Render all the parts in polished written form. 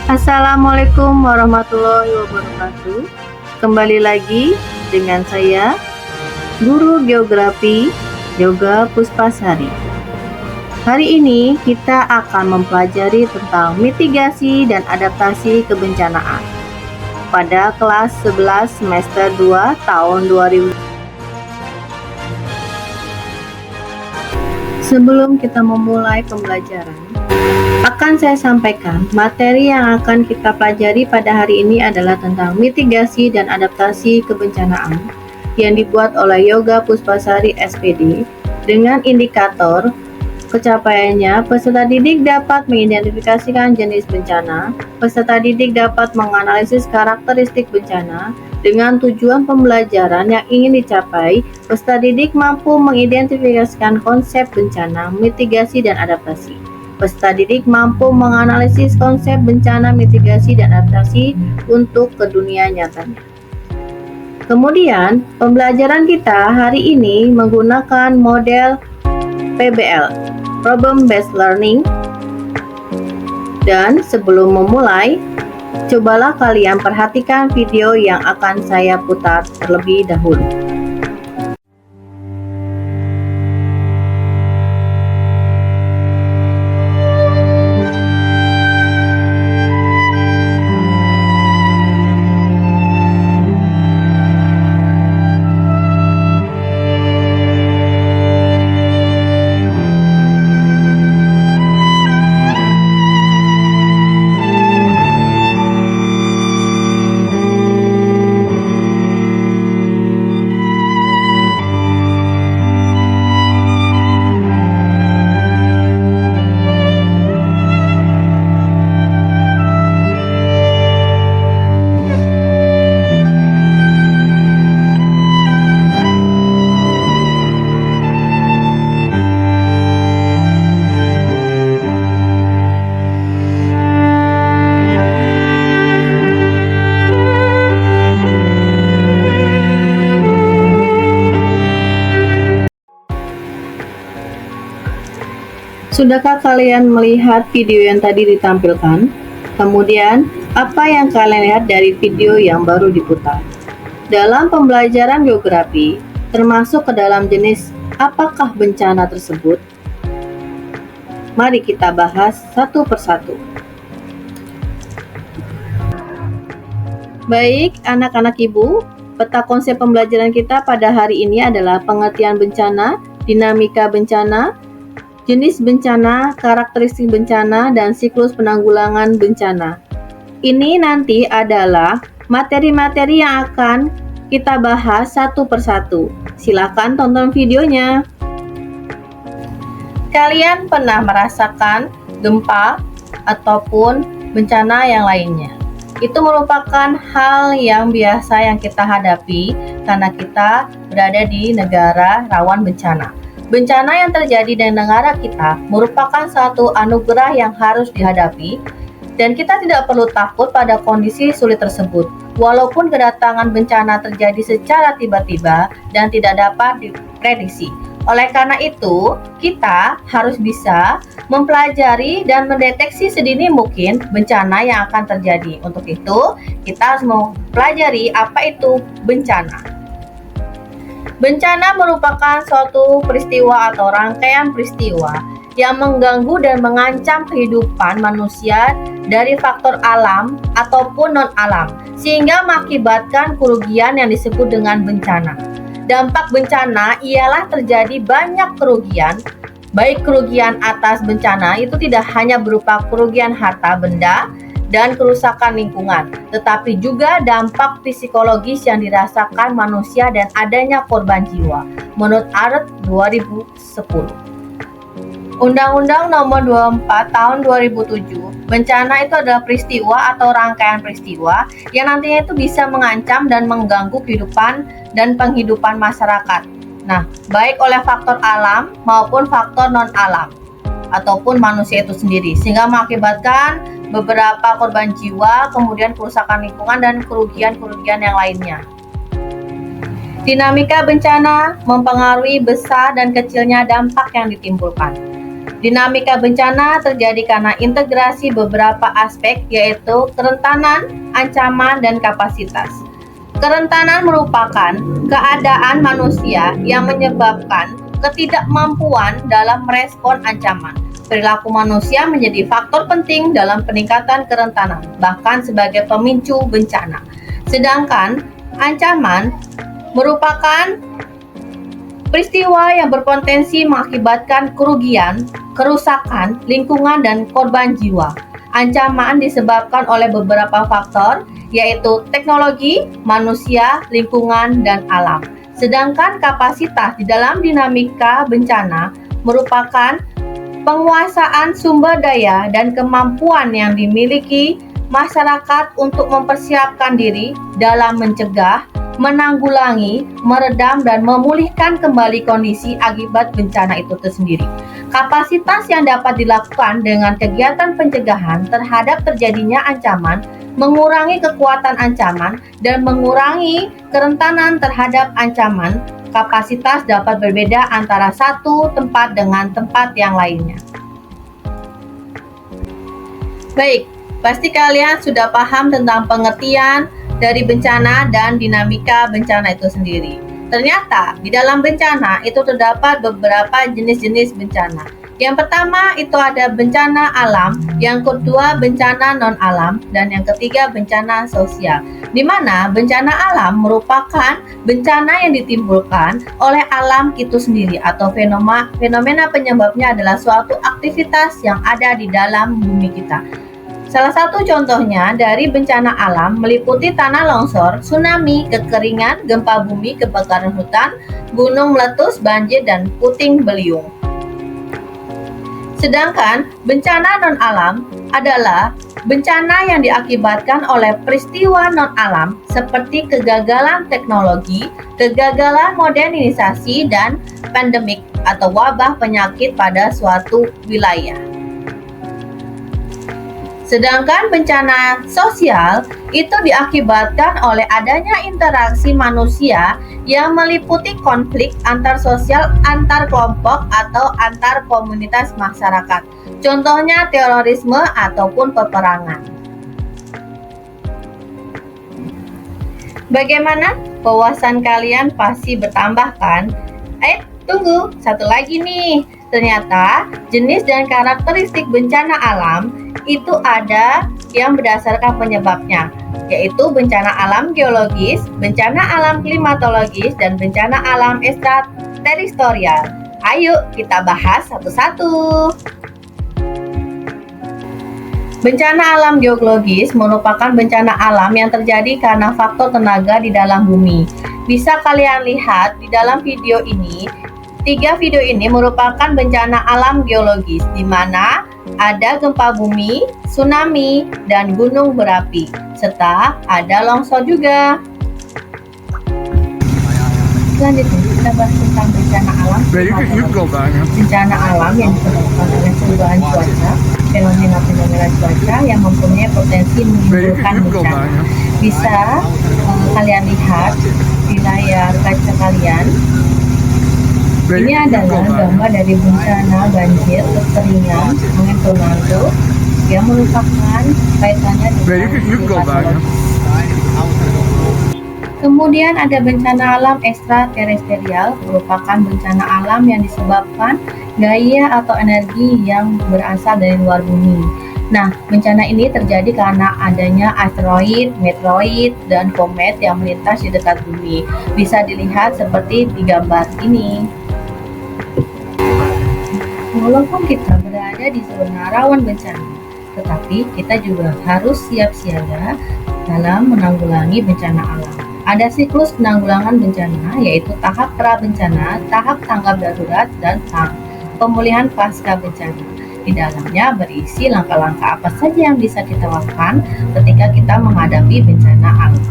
Assalamualaikum warahmatullahi wabarakatuh. Kembali lagi dengan saya, Guru Geografi Yoga Puspasari. Hari ini kita akan mempelajari tentang mitigasi dan adaptasi kebencanaan pada kelas 11 semester 2 tahun 2000. Sebelum kita memulai pembelajaran, akan saya sampaikan materi yang akan kita pelajari pada hari ini adalah tentang mitigasi dan adaptasi kebencanaan yang dibuat oleh Yoga Puspasari SPD dengan indikator pencapaiannya. Peserta didik dapat mengidentifikasikan jenis bencana, peserta didik dapat menganalisis karakteristik bencana. Dengan tujuan pembelajaran yang ingin dicapai, peserta didik mampu mengidentifikasikan konsep bencana, mitigasi, dan adaptasi. Peserta didik mampu menganalisis konsep bencana, mitigasi, dan adaptasi untuk ke dunia nyatanya. Kemudian, pembelajaran kita hari ini menggunakan model PBL, Problem Based Learning. Dan sebelum memulai, cobalah kalian perhatikan video yang akan saya putar terlebih dahulu. Sudahkah kalian melihat video yang tadi ditampilkan? Kemudian, apa yang kalian lihat dari video yang baru diputar? Dalam pembelajaran geografi, termasuk ke dalam jenis apakah bencana tersebut? Mari kita bahas satu persatu. Baik, anak-anak ibu, peta konsep pembelajaran kita pada hari ini adalah pengertian bencana, dinamika bencana, jenis bencana, karakteristik bencana, dan siklus penanggulangan bencana. Ini nanti adalah materi-materi yang akan kita bahas satu persatu. Silakan tonton videonya. Kalian pernah merasakan gempa ataupun bencana yang lainnya? Itu merupakan hal yang biasa yang kita hadapi karena kita berada di negara rawan bencana. Bencana yang terjadi di negara kita merupakan suatu anugerah yang harus dihadapi, dan kita tidak perlu takut pada kondisi sulit tersebut, walaupun kedatangan bencana terjadi secara tiba-tiba dan tidak dapat diprediksi. Oleh karena itu, kita harus bisa mempelajari dan mendeteksi sedini mungkin bencana yang akan terjadi. Untuk itu, kita harus mempelajari apa itu bencana. Bencana merupakan suatu peristiwa atau rangkaian peristiwa yang mengganggu dan mengancam kehidupan manusia dari faktor alam ataupun non-alam, sehingga mengakibatkan kerugian yang disebut dengan bencana. Dampak bencana ialah terjadi banyak kerugian, baik kerugian atas bencana itu tidak hanya berupa kerugian harta benda dan kerusakan lingkungan, tetapi juga dampak psikologis yang dirasakan manusia dan adanya korban jiwa. Menurut ART 2010. Undang-Undang Nomor 24 Tahun 2007, bencana itu adalah peristiwa atau rangkaian peristiwa yang nantinya itu bisa mengancam dan mengganggu kehidupan dan penghidupan masyarakat. Nah, baik oleh faktor alam maupun faktor non-alam ataupun manusia itu sendiri, sehingga mengakibatkan beberapa korban jiwa, kemudian kerusakan lingkungan dan kerugian-kerugian yang lainnya. Dinamika bencana mempengaruhi besar dan kecilnya dampak yang ditimbulkan. Dinamika bencana terjadi karena integrasi beberapa aspek, yaitu kerentanan, ancaman, dan kapasitas. Kerentanan merupakan keadaan manusia yang menyebabkan ketidakmampuan dalam merespon ancaman. Perilaku manusia menjadi faktor penting dalam peningkatan kerentanan, bahkan sebagai pemicu bencana. Sedangkan ancaman merupakan peristiwa yang berpotensi mengakibatkan kerugian, kerusakan, lingkungan, dan korban jiwa. Ancaman disebabkan oleh beberapa faktor, yaitu teknologi, manusia, lingkungan, dan alam. Sedangkan kapasitas di dalam dinamika bencana merupakan penguasaan sumber daya dan kemampuan yang dimiliki masyarakat untuk mempersiapkan diri dalam mencegah, menanggulangi, meredam, dan memulihkan kembali kondisi akibat bencana itu tersendiri. Kapasitas yang dapat dilakukan dengan kegiatan pencegahan terhadap terjadinya ancaman, mengurangi kekuatan ancaman, dan mengurangi kerentanan terhadap ancaman. Kapasitas dapat berbeda antara satu tempat dengan tempat yang lainnya. Baik, pasti kalian sudah paham tentang pengertian dari bencana dan dinamika bencana itu sendiri. Ternyata di dalam bencana itu terdapat beberapa jenis-jenis bencana. Yang pertama itu ada bencana alam, yang kedua bencana non-alam, dan yang ketiga bencana sosial. Di mana bencana alam merupakan bencana yang ditimbulkan oleh alam itu sendiri atau fenomena penyebabnya adalah suatu aktivitas yang ada di dalam bumi kita. Salah satu contohnya dari bencana alam meliputi tanah longsor, tsunami, kekeringan, gempa bumi, kebakaran hutan, gunung meletus, banjir, dan puting beliung. Sedangkan bencana non-alam adalah bencana yang diakibatkan oleh peristiwa non-alam seperti kegagalan teknologi, kegagalan modernisasi, dan pandemik atau wabah penyakit pada suatu wilayah. Sedangkan bencana sosial itu diakibatkan oleh adanya interaksi manusia yang meliputi konflik antar sosial, antar kelompok, atau antar komunitas masyarakat. Contohnya terorisme ataupun peperangan. Bagaimana? Wawasan kalian pasti bertambah kan? Tunggu, satu lagi nih. Ternyata jenis dan karakteristik bencana alam itu ada yang berdasarkan penyebabnya, yaitu bencana alam geologis, bencana alam klimatologis, dan bencana alam ekstrateritorial. Ayo kita bahas satu-satu. Bencana alam geologis merupakan bencana alam yang terjadi karena faktor tenaga di dalam bumi. Bisa kalian lihat di dalam video ini. 3 video ini merupakan bencana alam geologis, di mana ada gempa bumi, tsunami, dan gunung berapi, serta ada longsor juga. Selanjutnya kita bahas tentang bencana alam. Bencana alam yang disebabkan oleh perubahan cuaca, fenomena-fenomena cuaca yang mempunyai potensi menimbulkan bencana. Bisa kalian lihat di layar kaca kalian. Ini adalah gambar dari bencana banjir, kekeringan, angin tornado yang merupakan kaitannya dengan klimatologi. Kemudian ada bencana alam ekstraterestrial, merupakan bencana alam yang disebabkan gaya atau energi yang berasal dari luar bumi. Nah, bencana ini terjadi karena adanya asteroid, meteoroid, dan komet yang melintas di dekat bumi. Bisa dilihat seperti di gambar ini. Walaupun kita berada di zona rawan bencana, tetapi kita juga harus siap siaga dalam menanggulangi bencana alam. Ada siklus penanggulangan bencana, yaitu tahap pra-bencana, tahap tanggap darurat, dan tahap pemulihan pasca bencana. Di dalamnya berisi langkah-langkah apa saja yang bisa kita lakukan ketika kita menghadapi bencana alam.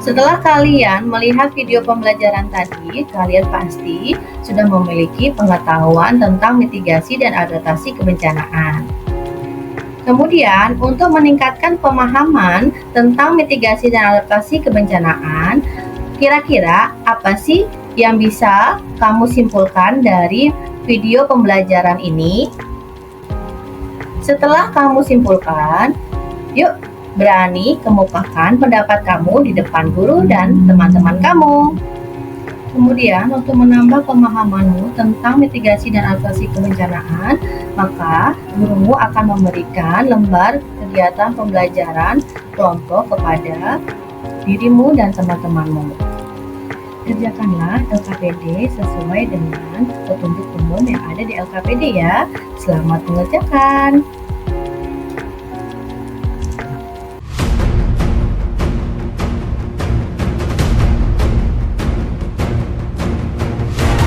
Setelah kalian melihat video pembelajaran tadi, kalian pasti sudah memiliki pengetahuan tentang mitigasi dan adaptasi kebencanaan. Kemudian, untuk meningkatkan pemahaman tentang mitigasi dan adaptasi kebencanaan, kira-kira apa sih yang bisa kamu simpulkan dari video pembelajaran ini? Setelah kamu simpulkan, yuk berani kemukakan pendapat kamu di depan guru dan teman-teman kamu. Kemudian, untuk menambah pemahamanmu tentang mitigasi dan adaptasi kebencanaan, maka gurumu akan memberikan lembar kegiatan pembelajaran kelompok kepada dirimu dan teman-temanmu. Kerjakanlah LKPD sesuai dengan petunjuk umum yang ada di LKPD ya. Selamat mengerjakan.